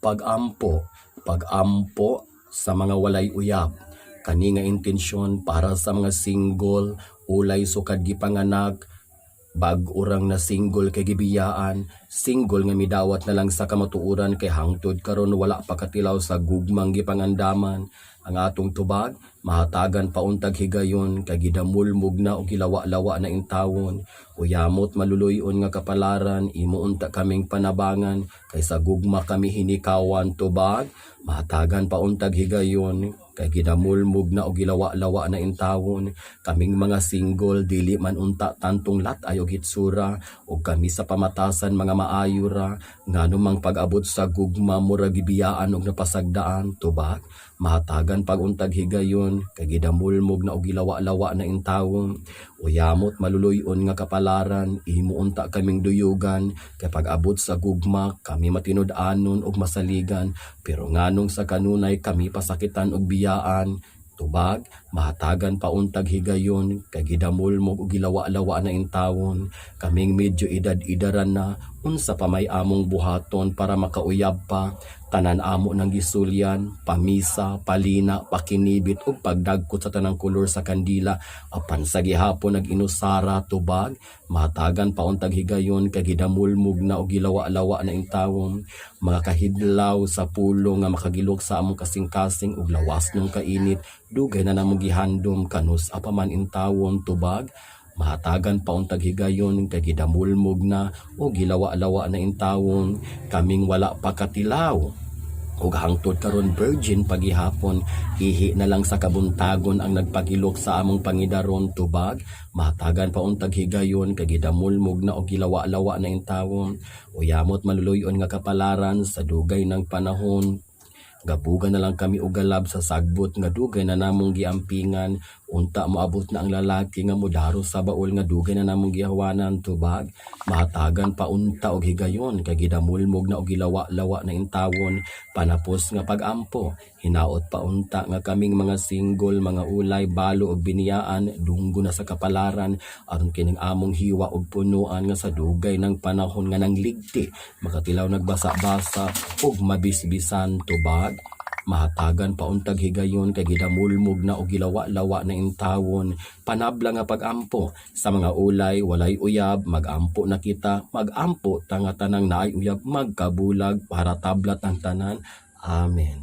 Pag-Ampo, pag-ampo sa mga walay uyab. Kani nga intensyon para sa mga single, ulay sukad gipanganak, bag-urang na single kay gibiyaan, single nga midawat na lang sa kamatuuran kay hangtod karon wala pa katilaw sa gugmang gipangandaman. Ang atong tubag, mahatagan pauntag higayon kay gidamulmog na o gilawa-lawa na intawon. Uyamot maluluyon nga kapalaran, imuunta kaming panabangan kay sa gugma kami hinikawan tubag, mahatagan pauntag higayon kay gidamulmog na o gilawa-lawa na intawon. Kaming mga single dili man unta tantong latay o hitsura o kami sa pamatasan mga maayo ra nganumang pag-abot sa gugma mura gibiyaan og napasagdaan tubag, mahatagan pag-untag higayon kay gidamulmog na og gilawa-lawa na intawon. Uyamot maluluyon nga kapalaran, imuunta kaming duyugan kay pag-abot sa gugma kami matinud-anon og masaligan, pero nganong sa kanunay kami pasakitan og biyaan tubag, mahatagan pauntag higayon kay gidamulmog og gilawa-lawa na intawon. Kaming medyo edad-idaran na, unsa pa may among buhaton para makauyab pa, tanan amo ng gisulyan, pamisa, palina, pakinibit ug pagdagkot sa tanang kulor sa kandila, apan sa gihapon nag-inusara tubag, mahatagan pauntag higayon kay gidamulmog na og gilawa-lawa na intawon. Mga kahidlaw sa pulo nga makagilok sa among kasing-kasing ug lawas ng kainit, dugay na namong gihandom kanus apaman intawon tubag, mahatagan pauntag higayon kay gidamulmog na o gilawa-lawa na intawon. Kaming wala pa katilaw ug hangtod karon virgin pagihapon, ihi na lang sa kabuntagon ang nagpagilok sa among pangidaron tubag, mahatagan pauntag higayon kay gidamulmog na og gilawa-lawa na intawon. Uyamot maluluyon nga kapalaran sa dugay ng panahon, gabugan na lang kami og galab sa sagbot nga dugay na namong giampingan. Unta moabot na ang lalaki nga modaro sa baol nga dugay na namong gihawanan tubag, mahatagan pa unta og higayon kay gidamulmog na og gilawa-lawa na intawon. Panapos nga pag-ampo, hinaot pa unta nga kaming mga single, mga ulay, balo og biniyaan, dunggo na sa kapalaran aron kining among hiwa og punuan nga sa dugay ng panahon nga nangligti, makatilaw nagbasa-basa ug mabisbisan tubag, mahatagan pauntag higayon kay gidamulmog na og gilawa-lawa na intawon. Panabla nga pag-ampo sa mga ulay walay uyab, mag-ampo na kita, mag-ampo tanang naay uyab magkabulag para tablat ang tanan. Amen.